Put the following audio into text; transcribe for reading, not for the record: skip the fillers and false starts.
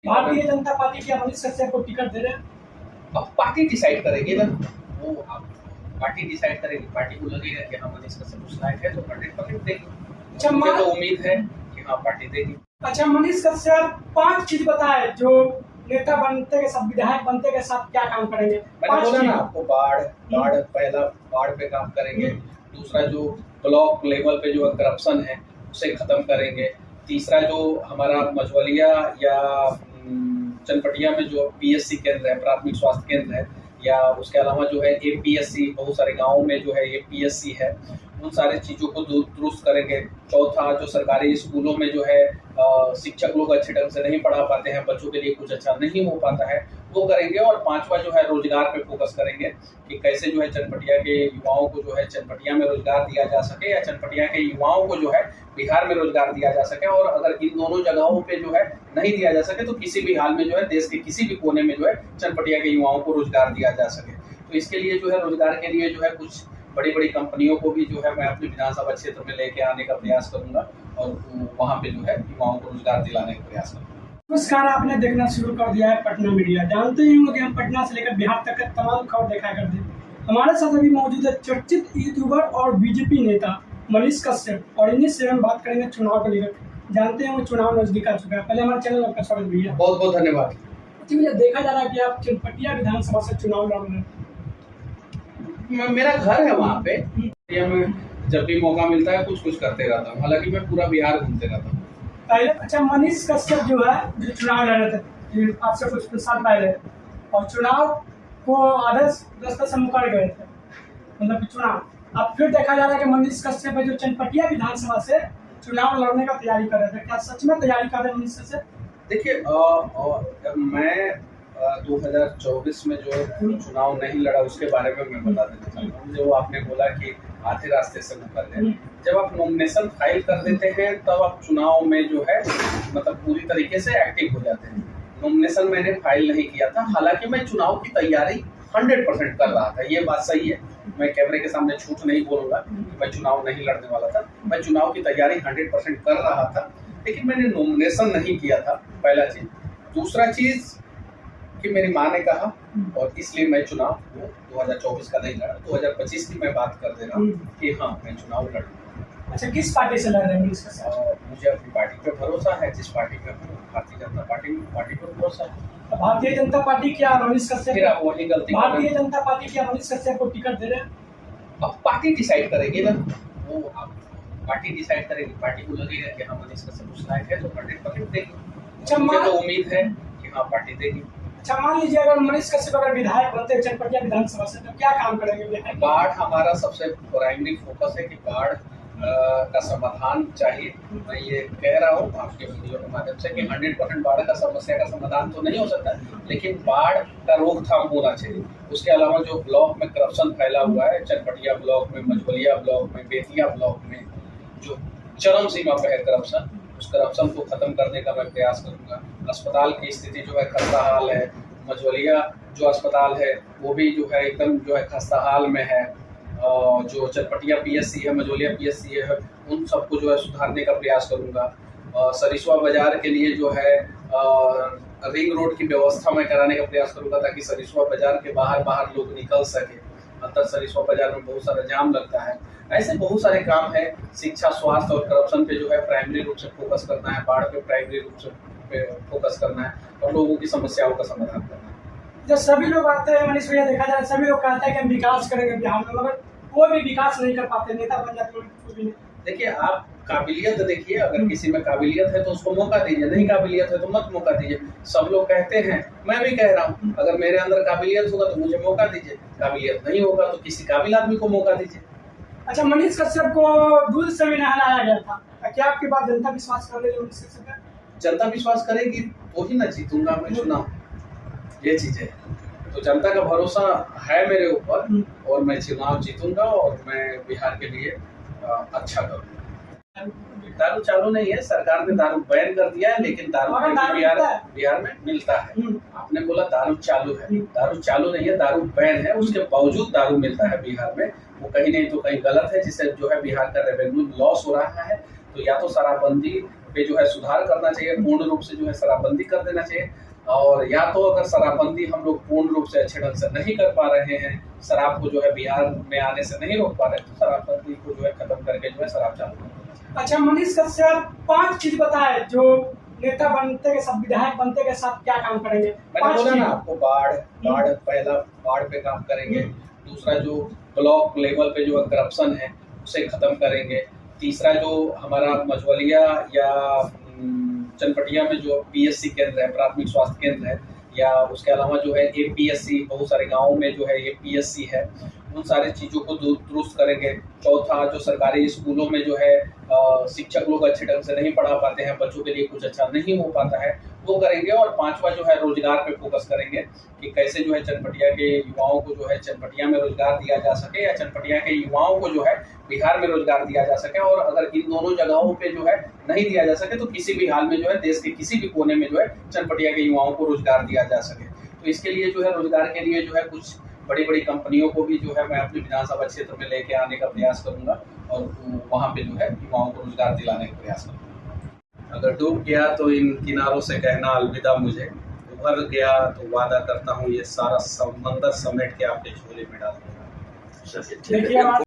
Bharatiya Janata party क्या मनीष कश्यप को ticket दे रहे हैं? अब पार्टी डिसाइड करेगी ना, वो अब पार्टी डिसाइड करेगी। पार्टी को लगेगा कि हाँ मनीष कश्यप उस लायक है तो 100% देगी। अच्छा, मुझे तो उम्मीद है कि हाँ पार्टी देगी। अच्छा, मनीष कश्यप 5 चीज बताए जो नेता बनते के साथ, विधायक बनते के साथ क्या काम करेंगे। मैंने बोला ना आपको, पहला बाढ़ पे काम करेंगे। दूसरा, जो ब्लॉक लेवल पे जो करप्शन है उसे खत्म करेंगे। तीसरा, जो हमारा मझवलिया या चनपटिया में जो पीएससी केंद्र है, प्राथमिक स्वास्थ्य केंद्र है, या उसके अलावा जो है एपीएससी, बहुत सारे गांवों में जो है एपीएससी है, उन सारी चीज़ों को दुरुस्त करेंगे। चौथा, जो सरकारी स्कूलों में जो है शिक्षक लोग अच्छे ढंग से नहीं पढ़ा पाते हैं, बच्चों के लिए कुछ अच्छा नहीं हो पाता है, वो करेंगे। और पांचवा जो है रोजगार पे फोकस करेंगे कि कैसे जो है चनपटिया के युवाओं को जो है चनपटिया में रोजगार दिया जा सके, या चनपटिया के युवाओं को जो है बिहार में रोजगार दिया जा सके। और अगर इन दोनों जगहों पे जो है नहीं दिया जा सके तो किसी भी हाल में जो है देश के किसी भी कोने में जो है चनपटिया के युवाओं को रोजगार दिया जा सके। तो इसके लिए जो है रोजगार के लिए जो है कुछ बड़ी बड़ी कंपनियों को भी जो है मैं अपने विधानसभा क्षेत्र में लेके आने का प्रयास करूंगा और वहाँ पे जो है युवाओं को रोजगार दिलाने का प्रयास करूंगा। नमस्कार, आपने देखना शुरू कर दिया है पटना मीडिया। जानते ही होंगे कि हम पटना से लेकर बिहार तक का तमाम खबर देखा करते हैं। हमारे साथ अभी मौजूद है चर्चित यूट्यूबर और बीजेपी नेता मनीष कश्यप, और इन्हीं से हम बात करेंगे चुनाव को लेकर। जानते हैं वो चुनाव नजदीक आ चुका है। पहले हमारे चैनल आपका स्वागत भैया। बहुत बहुत धन्यवाद। मुझे देखा जा रहा है कि आप चनपटिया विधानसभा से चुनाव लड़ रहे हैं। मेरा घर है वहाँ पे, मैं जब भी मौका मिलता है कुछ करते रहता हूँ। हालांकि मैं पूरा बिहार घूमते रहता हूँ। पहले अच्छा, मनीष कश्यप जो है जो चुनाव लड़ रहे थे आपसे कुछ साल पहले, और चुनाव को आधे रास्ते से मुकर गए थे, मतलब चुनाव। अब फिर देखा जा रहा है कि मनीष कश्यप है जो चनपटिया विधानसभा से चुनाव लड़ने का तैयारी कर रहे थे। क्या सच में तैयारी कर रहे हैं मनीष कश्यप? देखिए, मैं 2024 में जो चुनाव नहीं लड़ा उसके बारे में मैं बता देना चाहता हूँ। जो आपने बोला कि आधे रास्ते से मुकर गए, जब आप नॉमिनेशन फाइल कर देते हैं तब आप चुनाव में जो है मतलब पूरी तरीके से एक्टिव हो जाते हैं। नॉमिनेशन मैंने फाइल नहीं किया था, हालांकि मैं चुनाव की तैयारी 100% कर रहा था। ये बात सही है, मैं कैमरे के सामने झूठ नहीं बोलूंगा। मैं चुनाव नहीं लड़ने वाला था, मैं चुनाव की तैयारी 100% कर रहा था, लेकिन मैंने नॉमिनेशन नहीं किया था, पहला चीज। दूसरा चीज कि मेरी माँ ने कहा, और इसलिए मैं चुनाव 2024 का नहीं लड़ा, 2025 की मैं बात कर दे रहा हूँ कि हाँ मैं चुनाव लड़ूंगा। अच्छा, किस पार्टी से लड़ रहे हैं मनीष कश्यप? मुझे अपनी पार्टी पे भरोसा है, जिस पार्टी पे हूँ, भारतीय जनता पार्टी पर भरोसा है। भारतीय जनता पार्टी क्या मनीष कश्यप? फिर आप वही गलती, भारतीय जनता पार्टी क्या मनीष कश्यप को टिकट दे रहे हैं? अब पार्टी डिसाइड करेगी ना, वो अब पार्टी डिसाइड करेगी। पार्टी को लगेगा कि हाँ मनीष कश्यप उस लायक है तो 100% देगी। मुझे तो उम्मीद है कि हाँ पार्टी देगी। अच्छा, मान लीजिए अगर मनीष कश्यप अगर विधायक बनते हैं चनपटिया विधानसभा से, तो क्या काम करेंगे विधायक? बाढ़ हमारा सबसे प्राइमरी फोकस है कि बाढ़ का समाधान चाहिए। मैं ये कह रहा हूँ आपके वीडियो के माध्यम से कि 100% बाढ़ का समस्या का समाधान तो नहीं हो सकता, लेकिन बाढ़ का रोकथाम होना चाहिए। उसके अलावा जो ब्लॉक में करप्शन फैला हुआ है, चनपटिया ब्लॉक में, मझवलिया ब्लॉक में, बेतिया ब्लॉक में जो चरम सीमा पर है करप्शन, उस करप्शन को खत्म करने का मैं प्रयास करूंगा। अस्पताल की स्थिति जो है खस्ता हाल है, मझवलिया जो अस्पताल है वो भी जो है एकदम जो है खस्ता हाल में है। जो चनपटिया पीएससी है, मझवलिया पीएससी है, उन सबको जो है सुधारने का प्रयास करूंगा। सरिस्वा बाजार के लिए जो है रिंग रोड की व्यवस्था मैं कराने का प्रयास करूंगा, ताकि सरिस्वा बाजार के बाहर लोग निकल सके। अंतर सरिस्वा बाजार में बहुत सारा जाम लगता है। ऐसे बहुत सारे काम है। शिक्षा, स्वास्थ्य और करप्शन पे जो है प्राइमरी रूप से फोकस करना है, बाढ़ पे प्राइमरी रूप से फोकस करना है, और लोगों की समस्याओं का समाधान करना है। जब सभी लोग आते हैं मनीष भैया, देखा जाए सभी लोग कहते हैं कि हम विकास करेंगे बिहार में, मगर कोई भी विकास नहीं कर पाते, नेता बन जाते हैं। देखिए, आप काबिलियत देखिए, अगर किसी में काबिलियत है तो उसको मौका दीजिए, नहीं काबिलियत है तो मत मौका दीजिए। सब लोग कहते हैं, मैं भी कह रहा हूँ, अगर मेरे अंदर काबिलियत होगा तो मुझे मौका दीजिए, काबिलियत नहीं होगा तो किसी काबिल आदमी को मौका दीजिए। अच्छा, मनीष कश्यप को दूध से भी नहलाया गया था, क्या आपके बाद जनता विश्वास कर रही है मनीष कश्यप पर? जनता विश्वास करेगी तो ही ना जीतूंगा मैं चुनाव, ये चीज है। तो जनता का भरोसा है मेरे ऊपर, और मैं चुनाव जीतूंगा और मैं बिहार के लिए अच्छा करूंगा। दारू चालू नहीं है, सरकार ने दारू बैन कर दिया है, लेकिन दारू बिहार में मिलता है। आपने बोला दारू चालू है, दारू चालू नहीं है, दारू बैन है, उसके बावजूद दारू मिलता है बिहार में। वो कहीं नहीं तो कहीं गलत है, जिससे जो है बिहार का रेवेन्यू लॉस हो रहा है। तो या तो शराबबंदी पे जो है सुधार करना चाहिए, पूर्ण रूप से जो है शराबबंदी कर देना चाहिए। और या तो अगर शराबबंदी हम लोग पूर्ण रूप से अच्छे ढंग से नहीं कर पा रहे हैं, शराब को जो है बिहार में आने से नहीं रोक पा रहे, तो शराबबंदी को जो है खत्म करके जो है शराब चालू करें। अच्छा मनीष कश्यप 5 चीज बताए जो नेता बनते के साथ, विधायक बनते के साथ क्या काम करेंगे। मैंने बोला ना आपको, पहला बाढ़ पे काम करेंगे। दूसरा जो ब्लॉक लेवल पे जो करप्शन है उसे खत्म करेंगे। तीसरा जो हमारा मझवलिया या चनपटिया में जो पीएससी केंद्र है, प्राथमिक स्वास्थ्य केंद्र है, या उसके अलावा जो है एपीएससी, बहुत सारे गाँवों में जो है एपीएससी है, उन सारी चीज़ों को दुरुस्त करेंगे। चौथा जो सरकारी स्कूलों में जो है शिक्षक लोग अच्छे ढंग से नहीं पढ़ा पाते हैं, बच्चों के लिए कुछ अच्छा नहीं हो पाता है, वो करेंगे। और पांचवा जो है रोजगार पे फोकस करेंगे कि कैसे जो है चनपटिया के युवाओं को जो है चनपटिया में रोजगार दिया जा सके, या चनपटिया के युवाओं को जो है बिहार में रोजगार दिया जा सके। और अगर इन दोनों जगहों पे जो है नहीं दिया जा सके तो किसी भी हाल में जो है देश के किसी भी कोने में जो है चनपटिया के युवाओं को रोजगार दिया जा सके। तो इसके लिए जो है रोजगार के लिए जो है कुछ बड़ी बड़ी कंपनियों को भी जो है मैं अपने विधानसभा क्षेत्र में लेके आने का प्रयास करूंगा, और वहाँ पे जो है युवाओं को रोजगार दिलाने का प्रयास करूंगा। अगर डूब गया तो इन किनारों से कहना अलविदा मुझे, उभर गया तो वादा करता हूँ ये सारा समंदर समेट के आपके झोले में डाल दूंगा। देखिए